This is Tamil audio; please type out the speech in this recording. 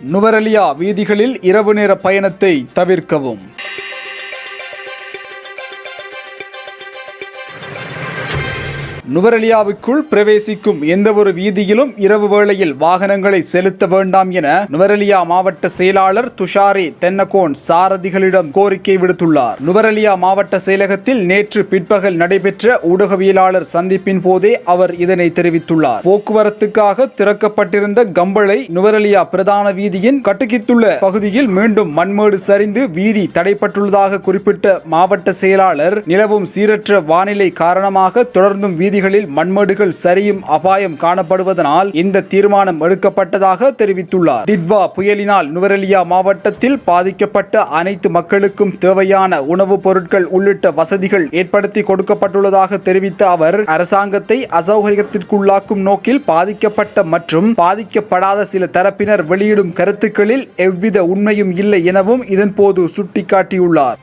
நுவரெலியா வீதிகளில் இரவு நேர பயணத்தை தவிர்க்கவும். நுவரெலியாவுக்குள் பிரவேசிக்கும் எந்தவொரு வீதியிலும் இரவு வேளையில் வாகனங்களை செலுத்த வேண்டாம் என நுவரெலியா மாவட்ட செயலாளர் துஷாரி தென்னகோன் சாரதிகளிடம் கோரிக்கை விடுத்துள்ளார். நுவரெலியா மாவட்ட செயலகத்தில் நேற்று பிற்பகல் நடைபெற்ற ஊடகவியலாளர் சந்திப்பின் போதே அவர் இதனை தெரிவித்துள்ளார். போக்குவரத்துக்காக திறக்கப்பட்டிருந்த கம்பளை நுவரெலியா பிரதான வீதியின் கட்டுக்கித்துள்ள பகுதியில் மீண்டும் மண்மேடு சரிந்து வீதி தடைப்பட்டுள்ளதாக குறிப்பிட்ட மாவட்ட செயலாளர், நிலவும் சீரற்ற வானிலை காரணமாக தொடர்ந்தும் வீதிகளில் மண்மேடுகள் சரியும் அபாயம் காணப்படுவதனால் இந்த தீர்மானம் எடுக்கப்பட்டதாக தெரிவித்துள்ளார். டிட்வா புயலினால் நுவரெலியா மாவட்டத்தில் பாதிக்கப்பட்ட அனைத்து மக்களுக்கும் தேவையான உணவுப் பொருட்கள் உள்ளிட்ட வசதிகள் ஏற்படுத்தி கொடுக்கப்பட்டுள்ளதாக தெரிவித்த அவர், அரசாங்கத்தை அசௌகரியத்திற்குள்ளாக்கும் நோக்கில் பாதிக்கப்பட்ட மற்றும் பாதிக்கப்படாத சில தரப்பினர் வெளியிடும் கருத்துக்களில் எவ்வித உண்மையும் இல்லை எனவும் இதன்போது சுட்டிக்காட்டியுள்ளார்.